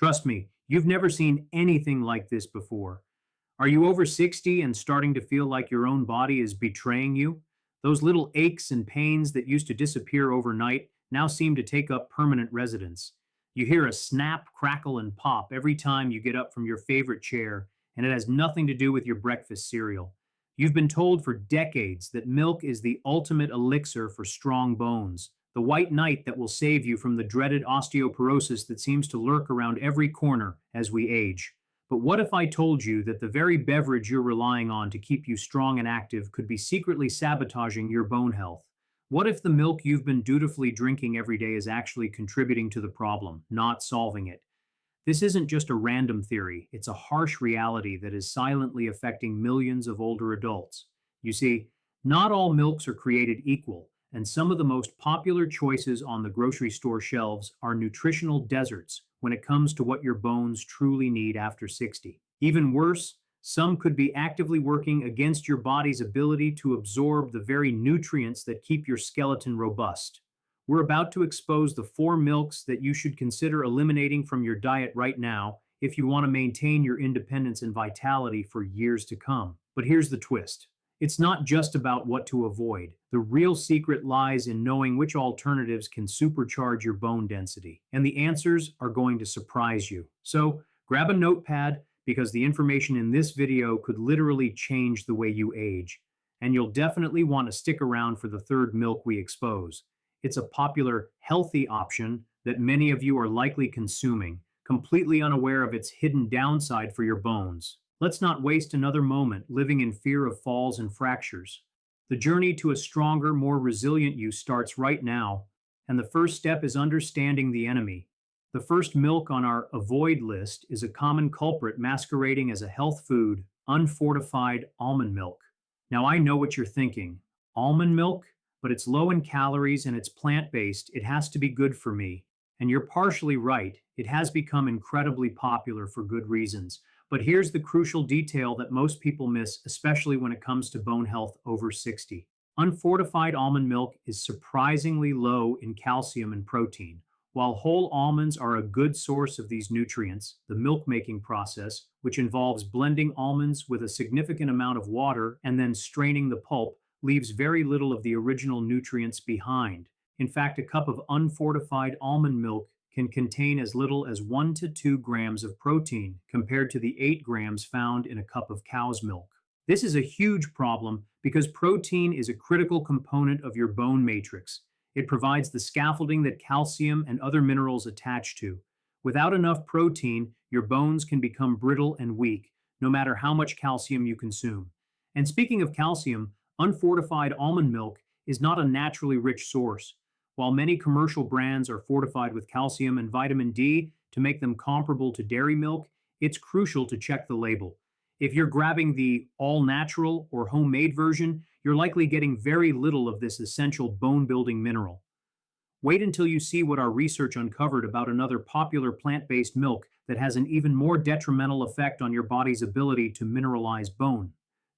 Trust me, you've never seen anything like this before. Are you over 60 and starting to feel like your own body is betraying you? Those little aches and pains that used to disappear overnight now seem to take up permanent residence. You hear a snap, crackle, and pop every time you get up from your favorite chair, and it has nothing to do with your breakfast cereal. You've been told for decades that milk is the ultimate elixir for strong bones, the white knight that will save you from the dreaded osteoporosis that seems to lurk around every corner as we age. But what if I told you that the very beverage you're relying on to keep you strong and active could be secretly sabotaging your bone health? What if the milk you've been dutifully drinking every day is actually contributing to the problem, not solving it? This isn't just a random theory, it's a harsh reality that is silently affecting millions of older adults. You see, not all milks are created equal, and some of the most popular choices on the grocery store shelves are nutritional deserts when it comes to what your bones truly need after 60. Even worse, some could be actively working against your body's ability to absorb the very nutrients that keep your skeleton robust. We're about to expose the four milks that you should consider eliminating from your diet right now if you want to maintain your independence and vitality for years to come. But here's the twist. It's not just about what to avoid. The real secret lies in knowing which alternatives can supercharge your bone density. And the answers are going to surprise you. So grab a notepad because the information in this video could literally change the way you age. And you'll definitely want to stick around for the third milk we expose. It's a popular, healthy option that many of you are likely consuming, completely unaware of its hidden downside for your bones. Let's not waste another moment living in fear of falls and fractures. The journey to a stronger, more resilient you starts right now, and the first step is understanding the enemy. The first milk on our avoid list is a common culprit masquerading as a health food, unfortified almond milk. Now I know what you're thinking. Almond milk? But it's low in calories and it's plant-based. It has to be good for me. And you're partially right. It has become incredibly popular for good reasons. But here's the crucial detail that most people miss, especially when it comes to bone health over 60. Unfortified almond milk is surprisingly low in calcium and protein. While whole almonds are a good source of these nutrients, the milk-making process, which involves blending almonds with a significant amount of water and then straining the pulp, leaves very little of the original nutrients behind. In fact, a cup of unfortified almond milk can contain as little as 1 to 2 grams of protein compared to the 8 grams found in a cup of cow's milk. This is a huge problem because protein is a critical component of your bone matrix. It provides the scaffolding that calcium and other minerals attach to. Without enough protein, your bones can become brittle and weak, no matter how much calcium you consume. And speaking of calcium, unfortified almond milk is not a naturally rich source. While many commercial brands are fortified with calcium and vitamin D to make them comparable to dairy milk, it's crucial to check the label. If you're grabbing the all-natural or homemade version, you're likely getting very little of this essential bone-building mineral. Wait until you see what our research uncovered about another popular plant-based milk that has an even more detrimental effect on your body's ability to mineralize bone.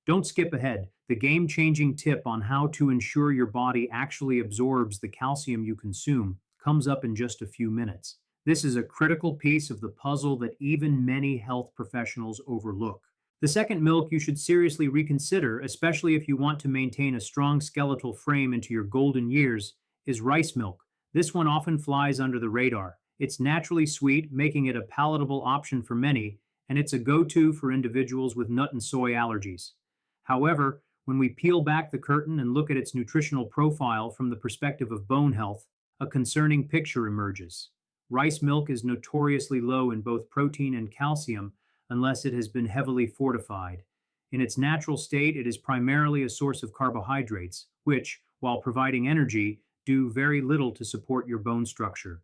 Don't skip ahead. The game-changing tip on how to ensure your body actually absorbs the calcium you consume comes up in just a few minutes. This is a critical piece of the puzzle that even many health professionals overlook. The second milk you should seriously reconsider, especially if you want to maintain a strong skeletal frame into your golden years, is rice milk. This one often flies under the radar. It's naturally sweet, making it a palatable option for many, and it's a go-to for individuals with nut and soy allergies. However, when we peel back the curtain and look at its nutritional profile from the perspective of bone health, a concerning picture emerges. Rice milk is notoriously low in both protein and calcium unless it has been heavily fortified. In its natural state, it is primarily a source of carbohydrates, which, while providing energy, do very little to support your bone structure.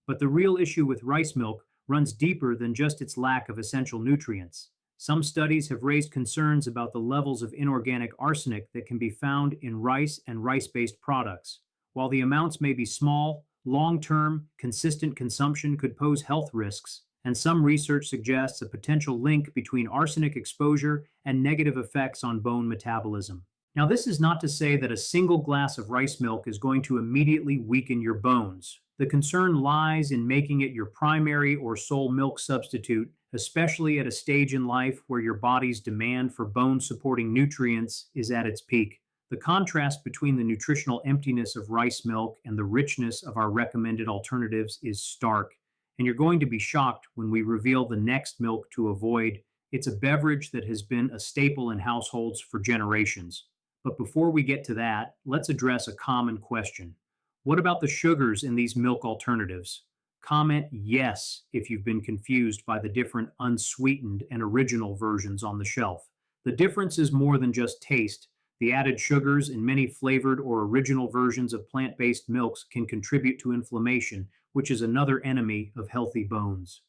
But the real issue with rice milk runs deeper than just its lack of essential nutrients. Some studies have raised concerns about the levels of inorganic arsenic that can be found in rice and rice-based products. While the amounts may be small, long-term, consistent consumption could pose health risks, and some research suggests a potential link between arsenic exposure and negative effects on bone metabolism. Now, this is not to say that a single glass of rice milk is going to immediately weaken your bones. The concern lies in making it your primary or sole milk substitute, especially at a stage in life where your body's demand for bone supporting nutrients is at its peak. The contrast between the nutritional emptiness of rice milk and the richness of our recommended alternatives is stark, and you're going to be shocked when we reveal the next milk to avoid. It's a beverage that has been a staple in households for generations. But before we get to that, let's address a common question. What about the sugars in these milk alternatives? Comment yes if you've been confused by the different unsweetened and original versions on the shelf. The difference is more than just taste. The added sugars in many flavored or original versions of plant based milks can contribute to inflammation, which is another enemy of healthy bones.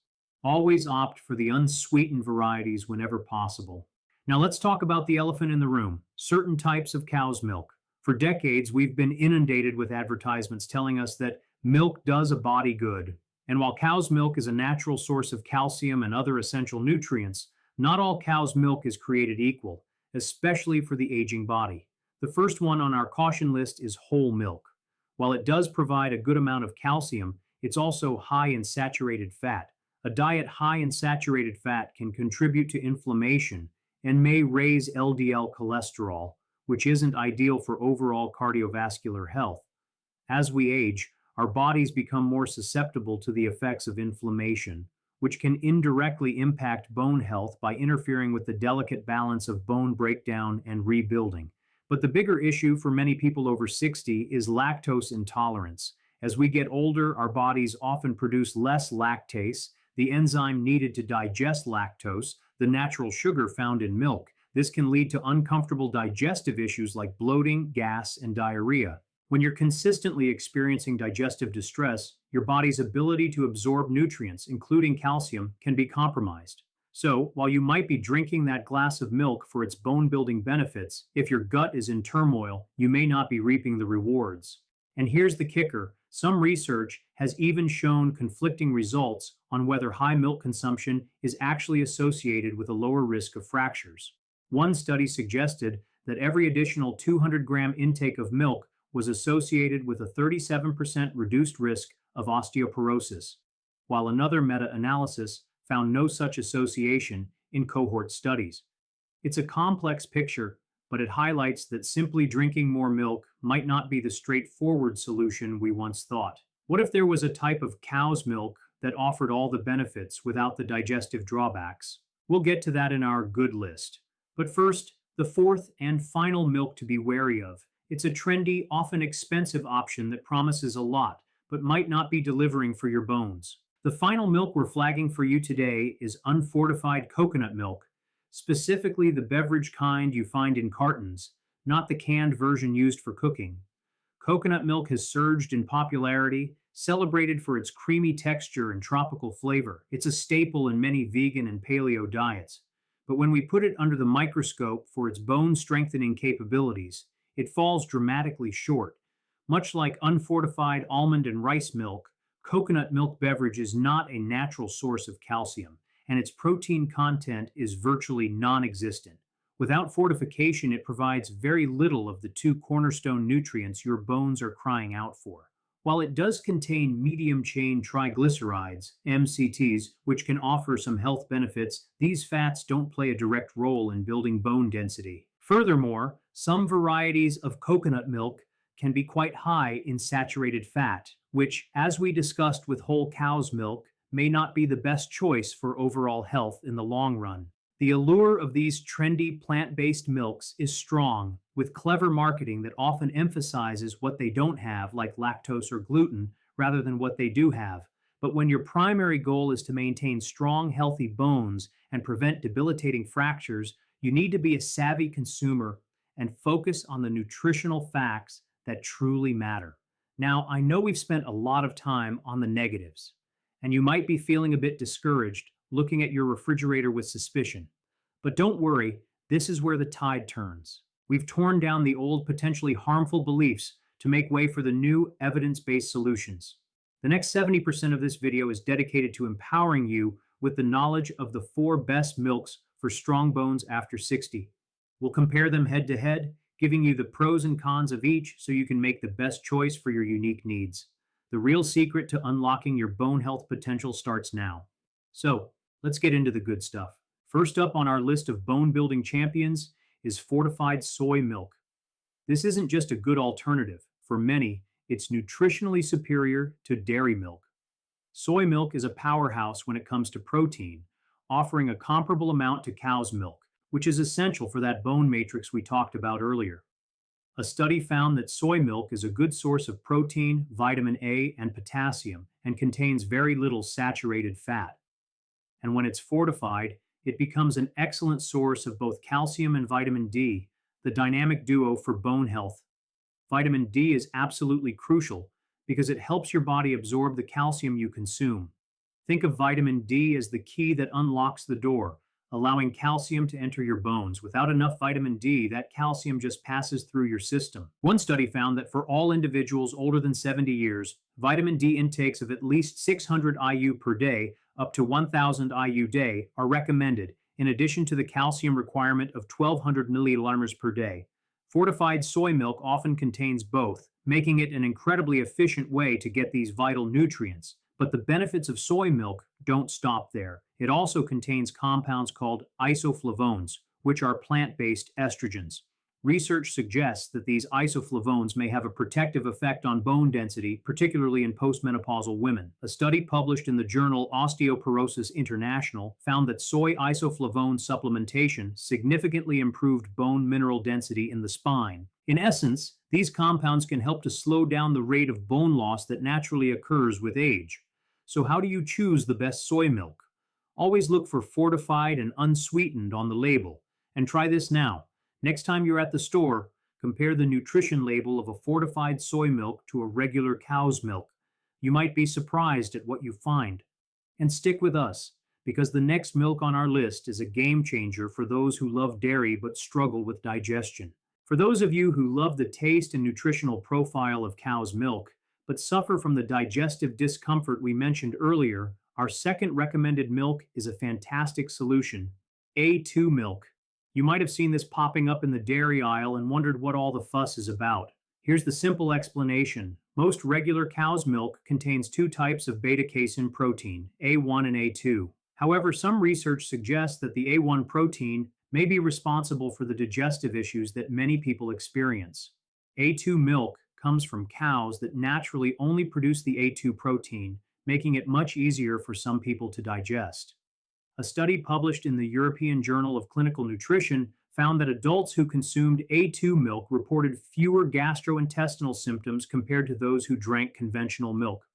Always opt for the unsweetened varieties whenever possible. Now let's talk about the elephant in the room, certain types of cow's milk. For decades, we've been inundated with advertisements telling us that milk does a body good. And while cow's milk is a natural source of calcium and other essential nutrients, not all cow's milk is created equal, especially for the aging body. The first one on our caution list is whole milk. While it does provide a good amount of calcium, it's also high in saturated fat. A diet high in saturated fat can contribute to inflammation and may raise LDL cholesterol, which isn't ideal for overall cardiovascular health. As we age, our bodies become more susceptible to the effects of inflammation, which can indirectly impact bone health by interfering with the delicate balance of bone breakdown and rebuilding. But the bigger issue for many people over 60 is lactose intolerance. As we get older, our bodies often produce less lactase, the enzyme needed to digest lactose, the natural sugar found in milk. This can lead to uncomfortable digestive issues like bloating, gas, and diarrhea. When you're consistently experiencing digestive distress, your body's ability to absorb nutrients, including calcium, can be compromised. So, while you might be drinking that glass of milk for its bone building benefits, if your gut is in turmoil, you may not be reaping the rewards. And here's the kicker: some research has even shown conflicting results on whether high milk consumption is actually associated with a lower risk of fractures. One study suggested that every additional 200-gram intake of milk was associated with a 37% reduced risk of osteoporosis, while another meta-analysis found no such association in cohort studies. It's a complex picture, but it highlights that simply drinking more milk might not be the straightforward solution we once thought. What if there was a type of cow's milk that offered all the benefits without the digestive drawbacks? We'll get to that in our good list. But first, the fourth and final milk to be wary of. It's a trendy, often expensive option that promises a lot, but might not be delivering for your bones. The final milk we're flagging for you today is unfortified coconut milk, specifically the beverage kind you find in cartons, not the canned version used for cooking. Coconut milk has surged in popularity, celebrated for its creamy texture and tropical flavor. It's a staple in many vegan and paleo diets. But when we put it under the microscope for its bone strengthening capabilities, it falls dramatically short. Much like unfortified almond and rice milk, coconut milk beverage is not a natural source of calcium, and its protein content is virtually non existent. Without fortification, it provides very little of the two cornerstone nutrients your bones are crying out for. While it does contain medium chain triglycerides, MCTs, which can offer some health benefits, these fats don't play a direct role in building bone density. Furthermore, some varieties of coconut milk can be quite high in saturated fat, which, as we discussed with whole cow's milk, may not be the best choice for overall health in the long run. The allure of these trendy plant-based milks is strong, with clever marketing that often emphasizes what they don't have, like lactose or gluten, rather than what they do have. But when your primary goal is to maintain strong, healthy bones and prevent debilitating fractures, you need to be a savvy consumer and focus on the nutritional facts that truly matter. Now, I know we've spent a lot of time on the negatives, and you might be feeling a bit discouraged, looking at your refrigerator with suspicion. But don't worry, this is where the tide turns. We've torn down the old, potentially harmful beliefs to make way for the new evidence-based solutions. The next 70% of this video is dedicated to empowering you with the knowledge of the 4 best milks for strong bones after 60. We'll compare them head to head, giving you the pros and cons of each so you can make the best choice for your unique needs. The real secret to unlocking your bone health potential starts now. So, let's get into the good stuff. First up on our list of bone building champions is fortified soy milk. This isn't just a good alternative. For many, it's nutritionally superior to dairy milk. Soy milk is a powerhouse when it comes to protein, offering a comparable amount to cow's milk, which is essential for that bone matrix we talked about earlier. A study found that soy milk is a good source of protein, vitamin A, and potassium, and contains very little saturated fat. And when it's fortified, it becomes an excellent source of both calcium and vitamin D, the dynamic duo for bone health. Vitamin D is absolutely crucial because it helps your body absorb the calcium you consume. Think of vitamin D as the key that unlocks the door, allowing calcium to enter your bones. Without enough vitamin D, that calcium just passes through your system. One study found that for all individuals older than 70 years, vitamin D intakes of at least 600 IU per day up to 1000 IU day are recommended, in addition to the calcium requirement of 1200 milliliters per day. Fortified soy milk often contains both, making it an incredibly efficient way to get these vital nutrients. But the benefits of soy milk don't stop there. It also contains compounds called isoflavones, which are plant-based estrogens. Research suggests that these isoflavones may have a protective effect on bone density, particularly in postmenopausal women. A study published in the journal Osteoporosis International found that soy isoflavone supplementation significantly improved bone mineral density in the spine. In essence, these compounds can help to slow down the rate of bone loss that naturally occurs with age. So, how do you choose the best soy milk? Always look for fortified and unsweetened on the label. And try this now. Next time you're at the store, compare the nutrition label of a fortified soy milk to a regular cow's milk. You might be surprised at what you find. And stick with us, because the next milk on our list is a game changer for those who love dairy but struggle with digestion. For those of you who love the taste and nutritional profile of cow's milk, but suffer from the digestive discomfort we mentioned earlier, our second recommended milk is a fantastic solution: A2 milk. You might have seen this popping up in the dairy aisle and wondered what all the fuss is about. Here's the simple explanation. Most regular cow's milk contains two types of beta-casein protein, A1 and A2. However, some research suggests that the A1 protein may be responsible for the digestive issues that many people experience. A2 milk comes from cows that naturally only produce the A2 protein, making it much easier for some people to digest. A study published in the European Journal of Clinical Nutrition found that adults who consumed A2 milk reported fewer gastrointestinal symptoms compared to those who drank conventional milk.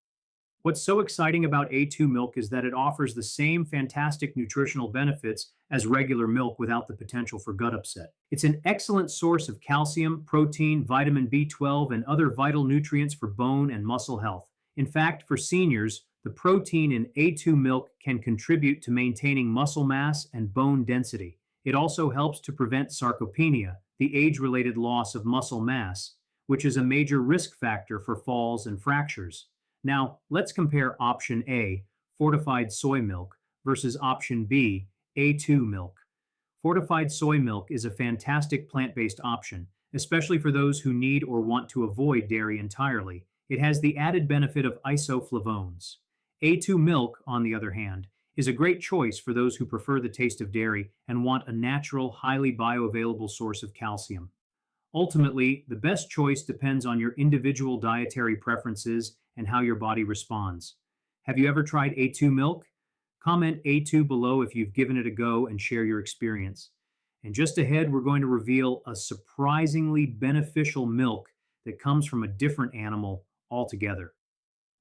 What's so exciting about A2 milk is that it offers the same fantastic nutritional benefits as regular milk without the potential for gut upset. It's an excellent source of calcium, protein, vitamin B12, and other vital nutrients for bone and muscle health. In fact, for seniors, the protein in A2 milk can contribute to maintaining muscle mass and bone density. It also helps to prevent sarcopenia, the age-related loss of muscle mass, which is a major risk factor for falls and fractures. Now, let's compare option A, fortified soy milk, versus option B, A2 milk. Fortified soy milk is a fantastic plant-based option, especially for those who need or want to avoid dairy entirely. It has the added benefit of isoflavones. A2 milk, on the other hand, is a great choice for those who prefer the taste of dairy and want a natural, highly bioavailable source of calcium. Ultimately, the best choice depends on your individual dietary preferences and how your body responds. Have you ever tried A2 milk? Comment A2 below if you've given it a go and share your experience. And just ahead, we're going to reveal a surprisingly beneficial milk that comes from a different animal altogether.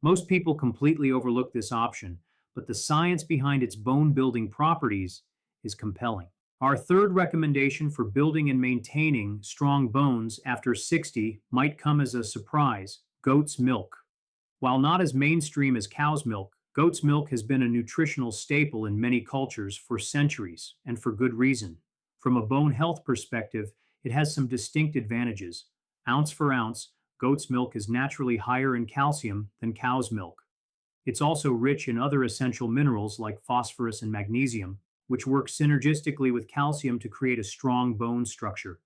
Most people completely overlook this option, but the science behind its bone-building properties is compelling. Our third recommendation for building and maintaining strong bones after 60 might come as a surprise: goat's milk. While not as mainstream as cow's milk, goat's milk has been a nutritional staple in many cultures for centuries, and for good reason. From a bone health perspective, it has some distinct advantages. Ounce for ounce, goat's milk is naturally higher in calcium than cow's milk. It's also rich in other essential minerals like phosphorus and magnesium, which work synergistically with calcium to create a strong bone structure.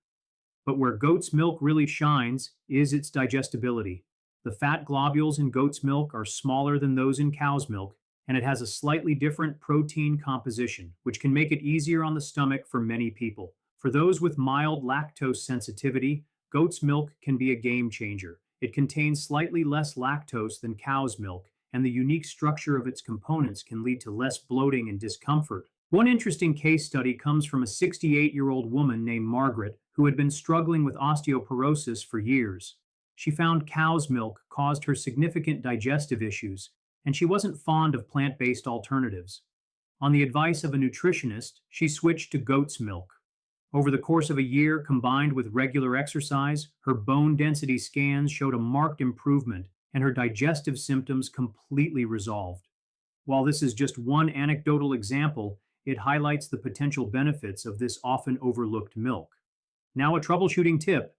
But where goat's milk really shines is its digestibility. The fat globules in goat's milk are smaller than those in cow's milk, and it has a slightly different protein composition, which can make it easier on the stomach for many people. For those with mild lactose sensitivity, goat's milk can be a game changer. It contains slightly less lactose than cow's milk, and the unique structure of its components can lead to less bloating and discomfort. One interesting case study comes from a 68-year-old woman named Margaret who had been struggling with osteoporosis for years. She found cow's milk caused her significant digestive issues, and she wasn't fond of plant based alternatives. On the advice of a nutritionist, she switched to goat's milk. Over the course of a year, combined with regular exercise, her bone density scans showed a marked improvement, and her digestive symptoms completely resolved. While this is just one anecdotal example, it highlights the potential benefits of this often overlooked milk. Now, a troubleshooting tip.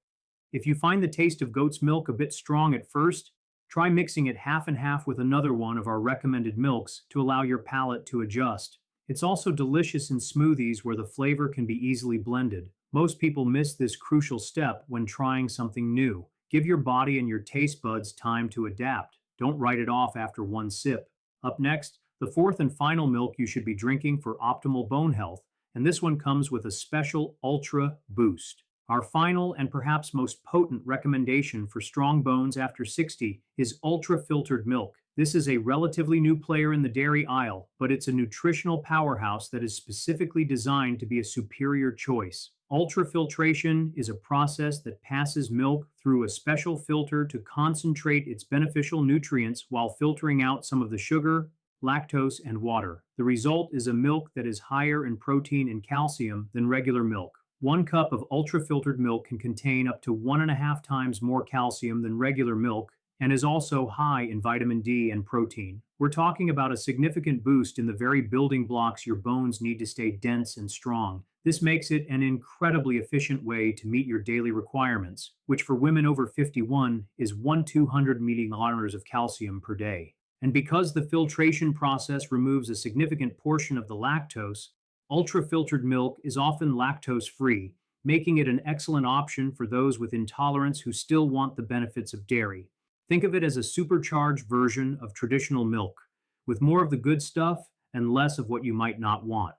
If you find the taste of goat's milk a bit strong at first, try mixing it half and half with another one of our recommended milks to allow your palate to adjust. It's also delicious in smoothies where the flavor can be easily blended. Most people miss this crucial step when trying something new. Give your body and your taste buds time to adapt. Don't write it off after one sip. Up next, the fourth and final milk you should be drinking for optimal bone health, and this one comes with a special Ultra Boost. Our final and perhaps most potent recommendation for strong bones after 60 is ultra filtered milk. This is a relatively new player in the dairy aisle, but it's a nutritional powerhouse that is specifically designed to be a superior choice. Ultrafiltration is a process that passes milk through a special filter to concentrate its beneficial nutrients while filtering out some of the sugar, lactose, and water. The result is a milk that is higher in protein and calcium than regular milk. 1 cup of ultra-filtered milk can contain up to 1.5 times more calcium than regular milk and is also high in vitamin D and protein. We're talking about a significant boost in the very building blocks your bones need to stay dense and strong. This makes it an incredibly efficient way to meet your daily requirements, which for women over 51 is 1/200 milliliters of calcium per day. And because the filtration process removes a significant portion of the lactose, ultra-filtered milk is often lactose-free, making it an excellent option for those with intolerance who still want the benefits of dairy. Think of it as a supercharged version of traditional milk, with more of the good stuff and less of what you might not want.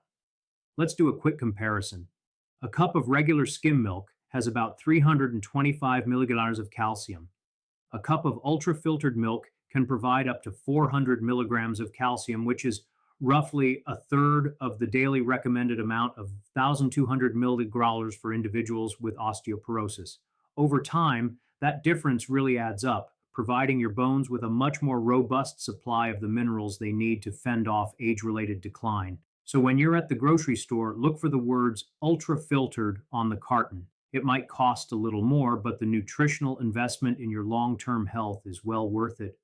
Let's do a quick comparison. A cup of regular skim milk has about 325 milligrams of calcium. A cup of ultra-filtered milk can provide up to 400 milligrams of calcium, which is roughly a third of the daily recommended amount of 1,200 milligrams for individuals with osteoporosis. Over time, that difference really adds up, providing your bones with a much more robust supply of the minerals they need to fend off age-related decline. So when you're at the grocery store, look for the words ultra-filtered on the carton. It might cost a little more, but the nutritional investment in your long-term health is well worth it.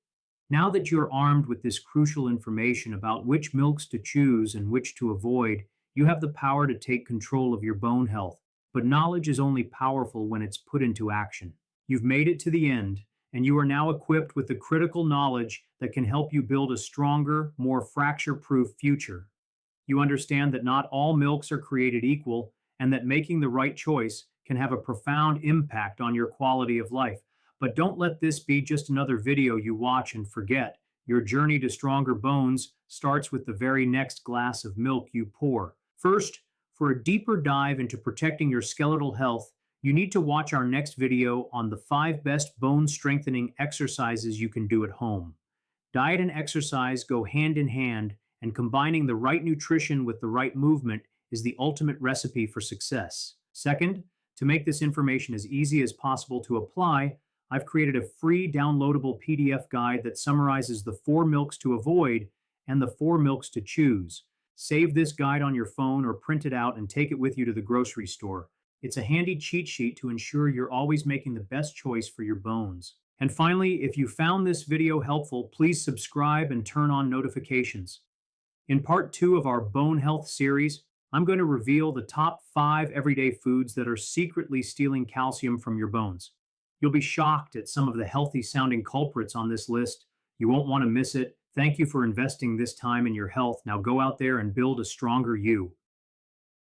Now that you're armed with this crucial information about which milks to choose and which to avoid, you have the power to take control of your bone health. But knowledge is only powerful when it's put into action. You've made it to the end, and you are now equipped with the critical knowledge that can help you build a stronger, more fracture-proof future. You understand that not all milks are created equal, and that making the right choice can have a profound impact on your quality of life. But don't let this be just another video you watch and forget. Your journey to stronger bones starts with the very next glass of milk you pour. First, for a deeper dive into protecting your skeletal health, you need to watch our next video on the 5 best bone strengthening exercises you can do at home. Diet and exercise go hand in hand, and combining the right nutrition with the right movement is the ultimate recipe for success. Second, to make this information as easy as possible to apply, I've created a free downloadable PDF guide that summarizes the 4 milks to avoid and the 4 milks to choose. Save this guide on your phone or print it out and take it with you to the grocery store. It's a handy cheat sheet to ensure you're always making the best choice for your bones. And finally, if you found this video helpful, please subscribe and turn on notifications. In part 2 of our bone health series, I'm going to reveal the top 5 everyday foods that are secretly stealing calcium from your bones. You'll be shocked at some of the healthy sounding culprits on this list. You won't want to miss it. Thank you for investing this time in your health. Now go out there and build a stronger you.